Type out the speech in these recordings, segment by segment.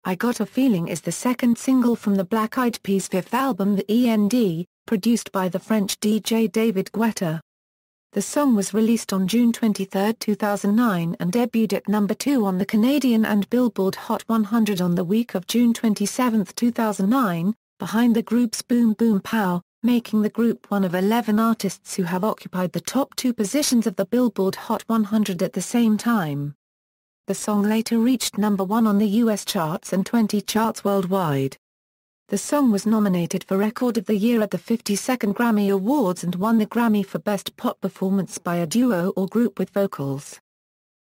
I Got a Feeling is the second single from the Black Eyed Peas' fifth album the E.N.D., produced by the French DJ David Guetta. The song was released on June 23, 2009 and debuted at number 2 on the Canadian and Billboard Hot 100 on the week of June 27, 2009, behind the group's Boom Pow, making the group one of 11 artists who have occupied the top 2 positions of the Billboard Hot 100 at the same time. The song later reached number 1 on the US charts and 20 charts worldwide. The song was nominated for Record of the Year at the 52nd Grammy Awards and won the Grammy for Best Pop Performance by a Duo or Group with Vocals.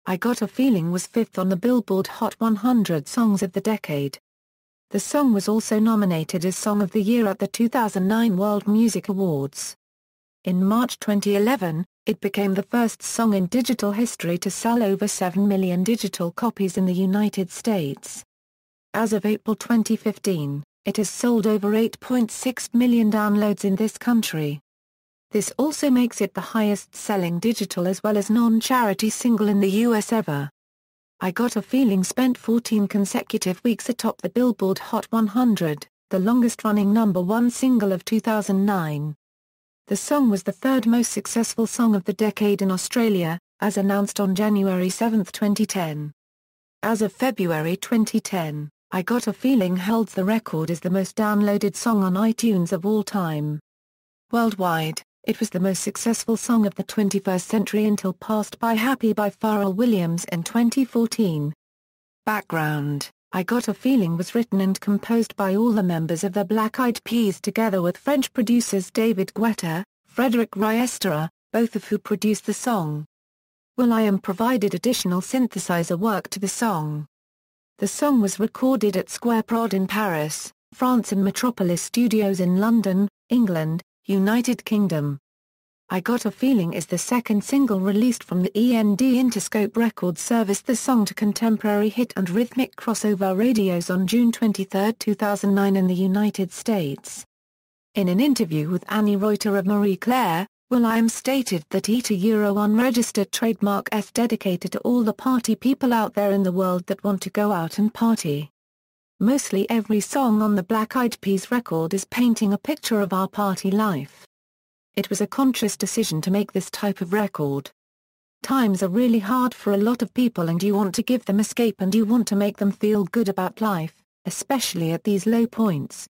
I Got a Feeling was 5th on the Billboard Hot 100 Songs of the Decade. The song was also nominated as Song of the Year at the 2009 World Music Awards. In March 2011, it became the first song in digital history to sell over 7 million digital copies in the United States. As of April 2015, it has sold over 8.6 million downloads in this country. This also makes it the highest-selling digital as well as non-charity single in the US ever. I Got a Feeling spent 14 consecutive weeks atop the Billboard Hot 100, the longest-running number 1 single of 2009. The song was the third most successful song of the decade in Australia, as announced on January 7, 2010. As of February 2010, I Got a Feeling holds the record as the most downloaded song on iTunes of all time. Worldwide, it was the most successful song of the 21st century until passed by Happy by Pharrell Williams in 2014. Background: I Got a Feeling was written and composed by all the members of the Black Eyed Peas together with French producers David Guetta, Frédéric Riester, both of who produced the song. will.i.am provided additional synthesizer work to the song. The song was recorded at Square Prod in Paris, France and Metropolis Studios in London, England, United Kingdom. I Got a Feeling is the second single released from the E.N.D. Interscope Records service, the song to contemporary hit and rhythmic crossover radios on June 23, 2009 in the United States. In an interview with Annie Reuter of Marie Claire, will.i.am stated that ETA unregistered trademark S dedicated to all the party people out there in the world that want to go out and party. Mostly every song on the Black Eyed Peas record is painting a picture of our party life. It was a conscious decision to make this type of record. Times are really hard for a lot of people and you want to give them escape and you want to make them feel good about life, especially at these low points.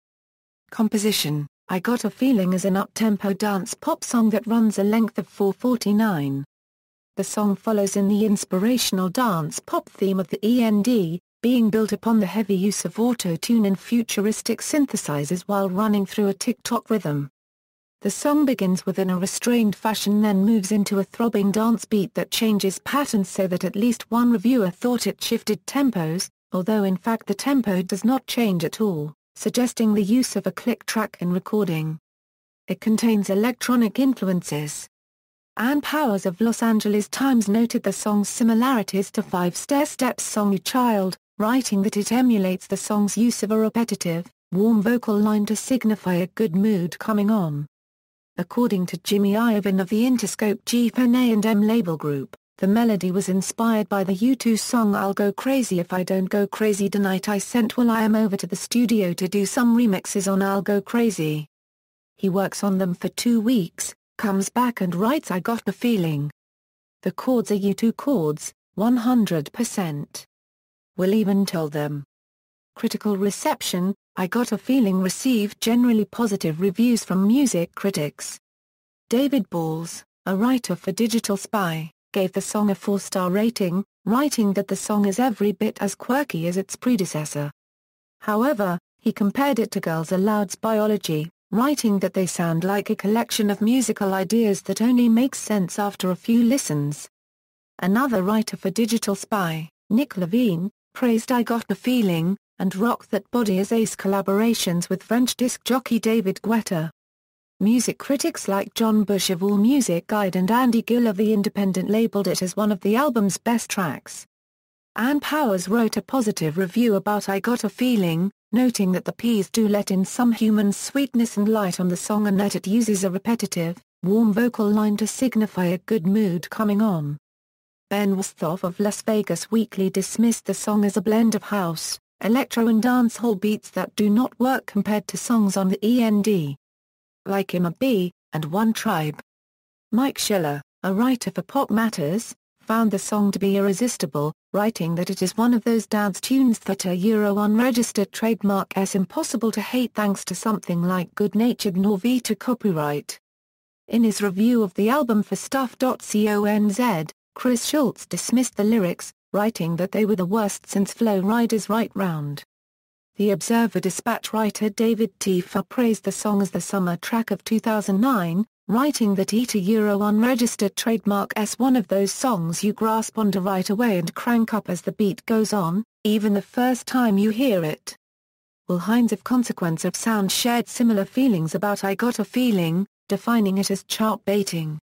Composition: I Got a Feeling is an up-tempo dance pop song that runs a length of 4:49. The song follows in the inspirational dance pop theme of the E.N.D., being built upon the heavy use of auto-tune and futuristic synthesizers while running through a tick-tock rhythm. The song begins within a restrained fashion, then moves into a throbbing dance beat that changes patterns so that at least one reviewer thought it shifted tempos, although in fact the tempo does not change at all, suggesting the use of a click track in recording. It contains electronic influences. Ann Powers of Los Angeles Times noted the song's similarities to Five Stairsteps' song You Child, writing that it emulates the song's use of a repetitive, warm vocal line to signify a good mood coming on. According to Jimmy Iovine of the Interscope E.N.D. label group, the melody was inspired by the U2 song I'll Go Crazy If I Don't Go Crazy Tonight. I sent will.i.am over to the studio to do some remixes on I'll Go Crazy. He works on them for 2 weeks, comes back and writes I Got a Feeling. The chords are U2 chords, 100%. Will even told them. Critical reception: I Got a Feeling received generally positive reviews from music critics. David Balls, a writer for Digital Spy, gave the song a 4-star rating, writing that the song is every bit as quirky as its predecessor. However, he compared it to Girls Aloud's Biology, writing that they sound like a collection of musical ideas that only makes sense after a few listens. Another writer for Digital Spy, Nick Levine, praised I Got a Feeling and Rock That Body as ace collaborations with French disc jockey David Guetta. Music critics like John Bush of AllMusic Guide and Andy Gill of The Independent labeled it as one of the album's best tracks. Ann Powers wrote a positive review about I Got a Feeling, noting that the Peas do let in some human sweetness and light on the song and that it uses a repetitive, warm vocal line to signify a good mood coming on. Ben Westhoff of Las Vegas Weekly dismissed the song as a blend of house, electro and dancehall beats that do not work compared to songs on the E.N.D. like I'm a Bee, and One Tribe. Mike Schiller, a writer for Pop Matters, found the song to be irresistible, writing that it is one of those dance tunes that are Euro unregistered trademark as impossible to hate thanks to something like good-natured nor Vita copyright. In his review of the album for Stuff.conz, Chris Schultz dismissed the lyrics, writing that they were the worst since Flo Rida's Right Round. The Observer Dispatch writer David Tifa praised the song as the summer track of 2009, writing that it Euro unregistered trademark as one of those songs you grasp onto right away and crank up as the beat goes on, even the first time you hear it. Will Hines of Consequence of Sound shared similar feelings about I Got a Feeling, defining it as chart baiting.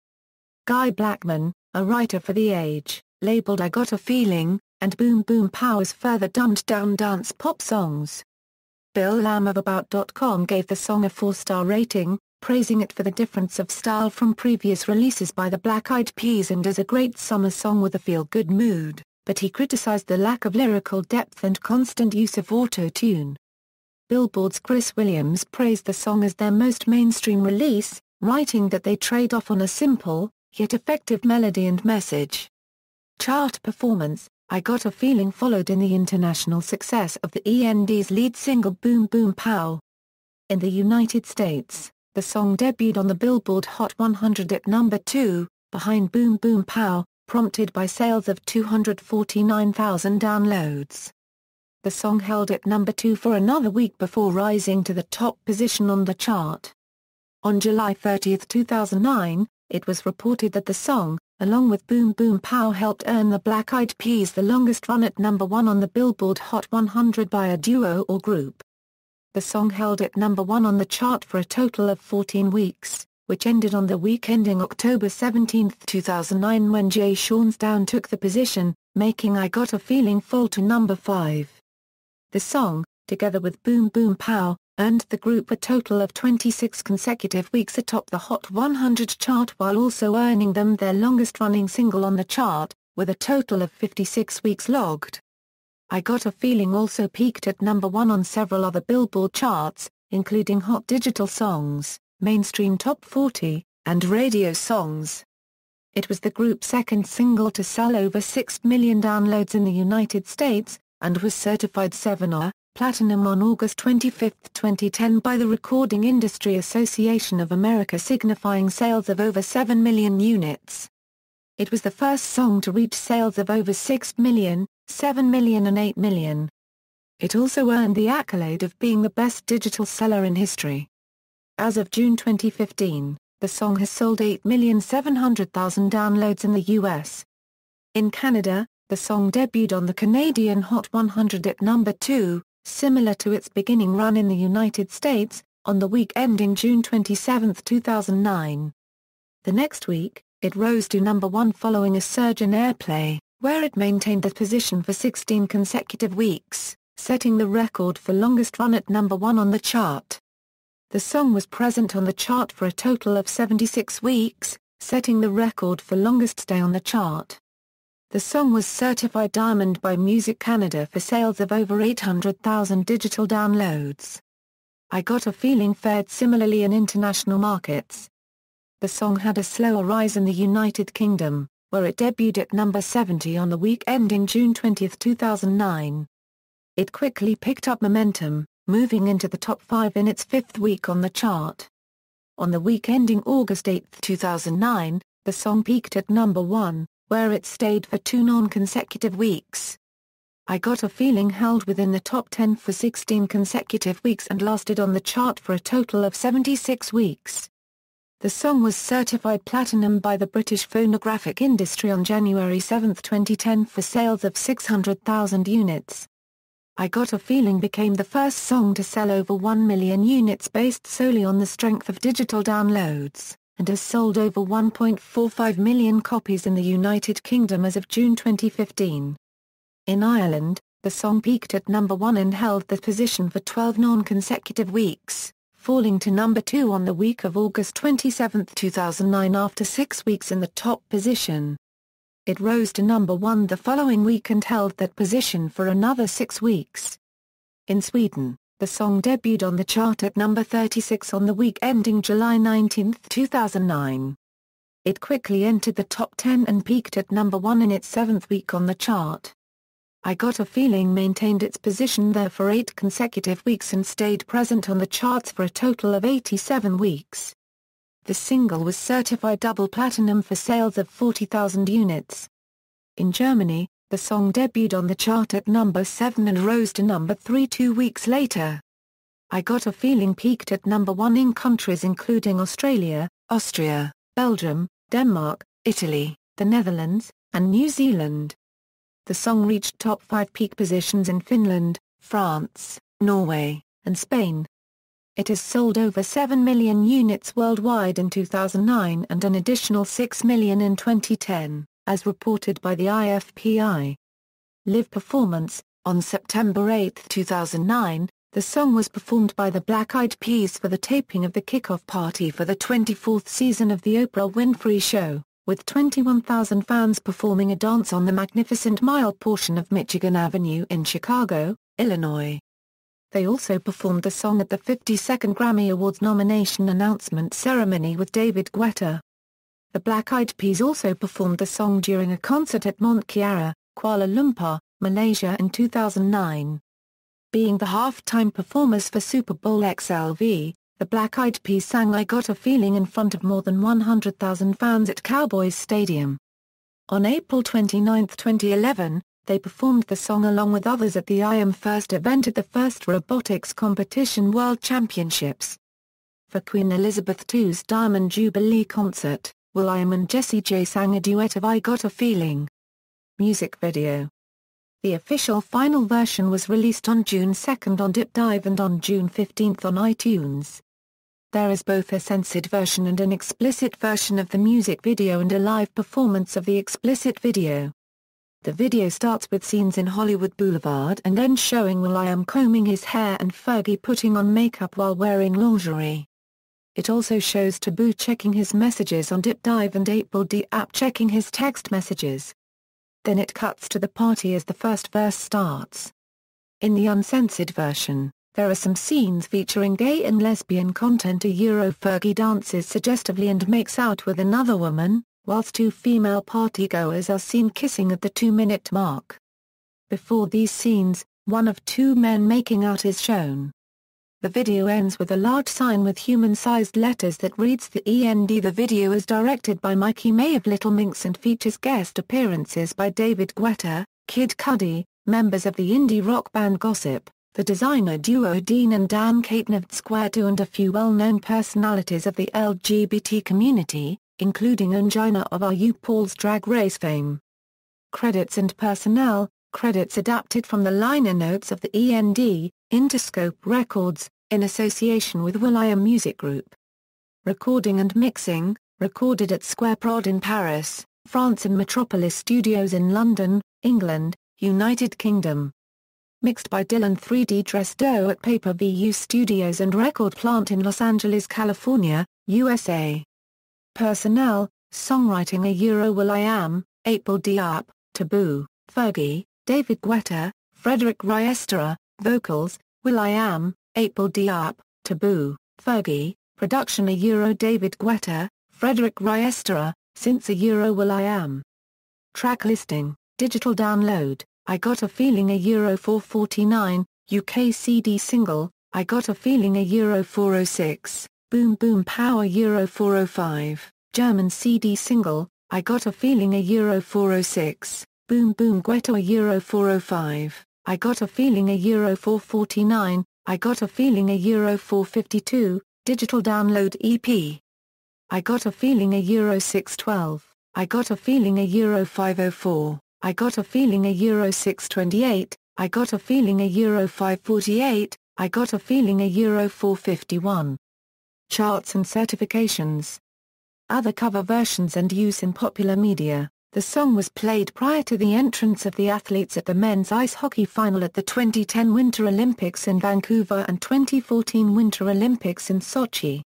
Guy Blackman, a writer for The Age, labeled I Got a Feeling, and Boom Pow as further dumbed-down dance pop songs. Bill Lamb of About.com gave the song a 4-star rating, praising it for the difference of style from previous releases by the Black Eyed Peas and as a great summer song with a feel-good mood, but he criticized the lack of lyrical depth and constant use of auto-tune. Billboard's Chris Williams praised the song as their most mainstream release, writing that they trade off on a simple, yet effective melody and message. Chart performance, I Got a Feeling followed in the international success of the E.N.D's lead single Boom Pow. In the United States, the song debuted on the Billboard Hot 100 at number 2, behind Boom Pow, prompted by sales of 249,000 downloads. The song held at number 2 for another week before rising to the top position on the chart. On July 30, 2009, it was reported that the song, along with Boom Pow, helped earn the Black Eyed Peas the longest run at number 1 on the Billboard Hot 100 by a duo or group. The song held at number 1 on the chart for a total of 14 weeks, which ended on the week ending October 17, 2009 when Jay Sean's Down took the position, making I Got a Feeling fall to number 5. The song, together with Boom Pow, earned the group a total of 26 consecutive weeks atop the Hot 100 chart while also earning them their longest-running single on the chart, with a total of 56 weeks logged. I Got a Feeling also peaked at number 1 on several other Billboard charts, including Hot Digital Songs, Mainstream Top 40, and Radio Songs. It was the group's second single to sell over 6 million downloads in the United States, and was certified 7-or Platinum on August 25, 2010 by the Recording Industry Association of America, signifying sales of over 7 million units. It was the first song to reach sales of over 6 million, 7 million and 8 million. It also earned the accolade of being the best digital seller in history. As of June 2015, the song has sold 8,700,000 downloads in the US. In Canada, the song debuted on the Canadian Hot 100 at number 2, similar to its beginning run in the United States, on the week ending June 27, 2009. The next week, it rose to number 1 following a surge in airplay, where it maintained that position for 16 consecutive weeks, setting the record for longest run at number 1 on the chart. The song was present on the chart for a total of 76 weeks, setting the record for longest stay on the chart. The song was certified Diamond by Music Canada for sales of over 800,000 digital downloads. I Got a Feeling fared similarly in international markets. The song had a slower rise in the United Kingdom, where it debuted at number 70 on the week ending June 20, 2009. It quickly picked up momentum, moving into the top 5 in its 5th week on the chart. On the week ending August 8, 2009, the song peaked at number 1, where it stayed for 2 non-consecutive weeks. I Got a Feeling held within the top 10 for 16 consecutive weeks and lasted on the chart for a total of 76 weeks. The song was certified platinum by the British phonographic industry on January 7, 2010 for sales of 600,000 units. I Got a Feeling became the first song to sell over 1 million units based solely on the strength of digital downloads, and has sold over 1.45 million copies in the United Kingdom as of June 2015. In Ireland, the song peaked at number 1 and held the position for 12 non-consecutive weeks, falling to number 2 on the week of August 27, 2009 after 6 weeks in the top position. It rose to number 1 the following week and held that position for another 6 weeks. In Sweden, the song debuted on the chart at number 36 on the week ending July 19, 2009. It quickly entered the top 10 and peaked at number 1 in its seventh week on the chart. I Got a Feeling maintained its position there for 8 consecutive weeks and stayed present on the charts for a total of 87 weeks. The single was certified double platinum for sales of 40,000 units. In Germany, the song debuted on the chart at number 7 and rose to number 3 2 weeks later. I Got a Feeling peaked at number 1 in countries including Australia, Austria, Belgium, Denmark, Italy, the Netherlands, and New Zealand. The song reached top 5 peak positions in Finland, France, Norway, and Spain. It has sold over 7 million units worldwide in 2009 and an additional 6 million in 2010, as reported by the IFPI. Live performance: on September 8, 2009, the song was performed by the Black Eyed Peas for the taping of the kickoff party for the 24th season of The Oprah Winfrey Show, with 21,000 fans performing a dance on the Magnificent Mile portion of Michigan Avenue in Chicago, Illinois. They also performed the song at the 52nd Grammy Awards nomination announcement ceremony with David Guetta. The Black Eyed Peas also performed the song during a concert at Mont Kiara, Kuala Lumpur, Malaysia in 2009. Being the halftime performers for Super Bowl XLV, the Black Eyed Peas sang I Got a Feeling in front of more than 100,000 fans at Cowboys Stadium. On April 29, 2011, they performed the song along with others at the I Am First event at the First Robotics Competition World Championships. For Queen Elizabeth II's Diamond Jubilee concert, will.i.am and Jessie J sang a duet of I Got a Feeling. Music video. The official final version was released on June 2 on Dip Dive and on June 15 on iTunes. There is both a censored version and an explicit version of the music video and a live performance of the explicit video. The video starts with scenes in Hollywood Boulevard and ends showing will.i.am combing his hair and Fergie putting on makeup while wearing lingerie. It also shows Taboo checking his messages on Dip Dive and 8BLD app checking his text messages. Then it cuts to the party as the first verse starts. In the uncensored version, there are some scenes featuring gay and lesbian content. Fergie dances suggestively and makes out with another woman, whilst 2 female partygoers are seen kissing at the 2-minute mark. Before these scenes, one of 2 men making out is shown. The video ends with a large sign with human-sized letters that reads the E.N.D. The video is directed by Mikey May of Little Minx and features guest appearances by David Guetta, Kid Cudi, members of the indie rock band Gossip, the designer duo Dean and Dan Caton of Square 2 and a few well-known personalities of the LGBT community, including Ongina of RuPaul's Drag Race fame. Credits and personnel. Credits adapted from the liner notes of the E.N.D., Interscope Records, in association with will.i.am Music Group. Recording and mixing, recorded at Square Prod in Paris, France and Metropolis Studios in London, England, United Kingdom. Mixed by Dylan 3D Dresdo at Pay-Per-View Studios and Record Plant in Los Angeles, California, USA. Personnel, songwriting will.i.am, 8BLD app, Taboo, Fergie, David Guetta, Frederick Riester, vocals, will.i.am, 8BLD app, Taboo, Fergie, production David Guetta, Frederick Riester, synths will.i.am. Track listing, digital download, I Got a Feeling €4.49, UK CD single, I Got a Feeling €4.06, Boom Boom Pow €4.05, German CD single, I Got a Feeling €4.06. Boom Boom Guetta €4.05, I Got a Feeling €4.49, I Got a Feeling €4.52, digital download EP. I Got a Feeling €6.12, I Got a Feeling €5.04, I Got a Feeling €6.28, I Got a Feeling €5.48, I Got a Feeling €4.51. Charts and certifications. Other cover versions and use in popular media. The song was played prior to the entrance of the athletes at the men's ice hockey final at the 2010 Winter Olympics in Vancouver and 2014 Winter Olympics in Sochi.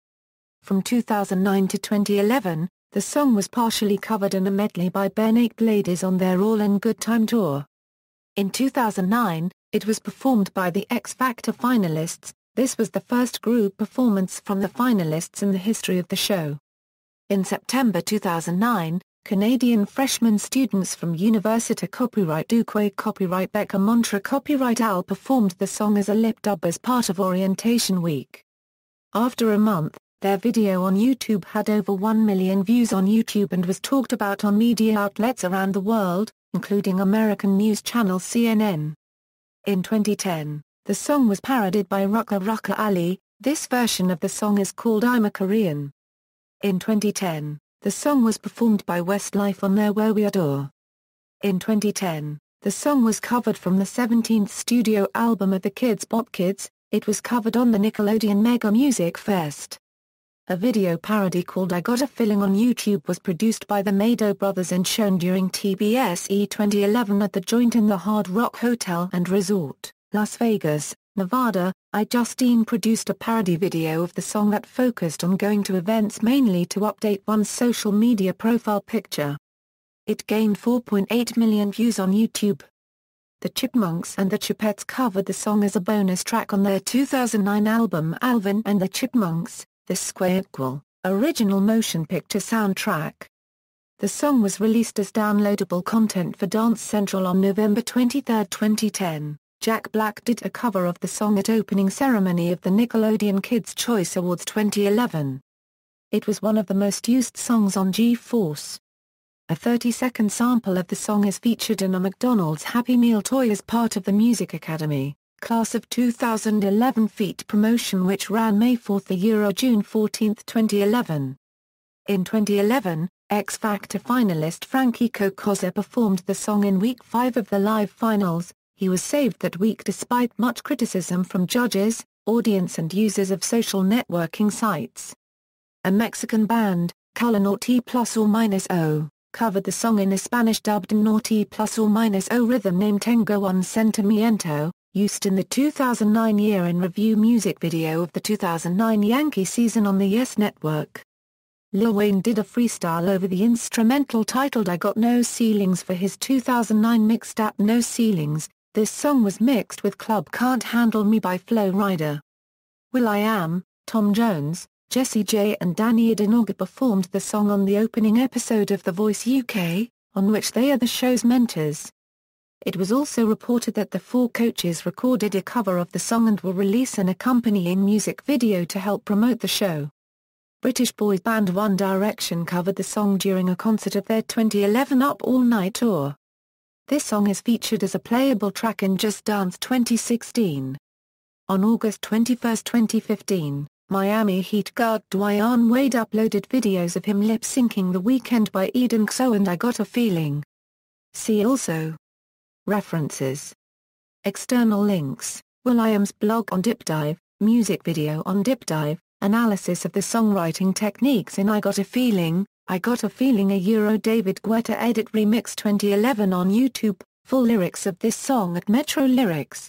From 2009 to 2011, the song was partially covered in a medley by Bare Naked Ladies on their All in Good Time tour. In 2009, It was performed by the X Factor finalists. This was the first group performance from the finalists in the history of the show. In September 2009, Canadian freshman students from Université Copyright Duquesne Copyright Becca Montre Copyright Al performed the song as a lip dub as part of Orientation Week. After a month, their video on YouTube had over 1 million views on YouTube and was talked about on media outlets around the world, including American news channel CNN. In 2010, the song was parodied by Rucka Rucka Ali. This version of the song is called I'm a Korean. In 2010, the song was performed by Westlife on their Where We Adore. In 2010, the song was covered from the 17th studio album of the Kids Bop Kids. It was covered on the Nickelodeon Mega Music Fest. A video parody called I Got a Feeling on YouTube was produced by the Mado brothers and shown during TBS E! 2011 at the Joint in the Hard Rock Hotel and Resort, Las Vegas, Nevada. Justine produced a parody video of the song that focused on going to events mainly to update one's social media profile picture. It gained 4.8 million views on YouTube. The Chipmunks and the Chipettes covered the song as a bonus track on their 2009 album Alvin and the Chipmunks, the Square-Equal, original motion picture soundtrack. The song was released as downloadable content for Dance Central on November 23, 2010. Jack Black did a cover of the song at opening ceremony of the Nickelodeon Kids' Choice Awards 2011. It was one of the most used songs on G-Force. A 30-second sample of the song is featured in a McDonald's Happy Meal toy as part of the Music Academy, Class of 2011 feat promotion which ran May 4 June 14, 2011. In 2011, X Factor finalist Frankie Kokoza performed the song in Week 5 of the live finals. He was saved that week despite much criticism from judges, audience and users of social networking sites. A Mexican band, Color Norte Plus or Minus O, covered the song in a Spanish-dubbed Norte Plus or Minus O rhythm named Tengo Un Sentimiento, used in the 2009 Year in Review music video of the 2009 Yankee season on the Yes Network. Lil Wayne did a freestyle over the instrumental titled I Got No Ceilings for his 2009 mixtape No Ceilings. This song was mixed with Club Can't Handle Me by Flo Rida. will.i.am, Tom Jones, Jessie J and Danny Adenoga performed the song on the opening episode of The Voice UK, on which they are the show's mentors. It was also reported that the four coaches recorded a cover of the song and will release an accompanying music video to help promote the show. British boy band One Direction covered the song during a concert of their 2011 Up All Night tour. This song is featured as a playable track in Just Dance 2016. On August 21, 2015, Miami Heat guard Dwayne Wade uploaded videos of him lip-syncing The Weeknd by E.N.D and I Got a Feeling. See also. References. External links, will.i.am's blog on DipDive, music video on DipDive, analysis of the songwriting techniques in I Got a Feeling, I Got a Feeling a David Guetta edit remix 2011 on YouTube, full lyrics of this song at Metro Lyrics.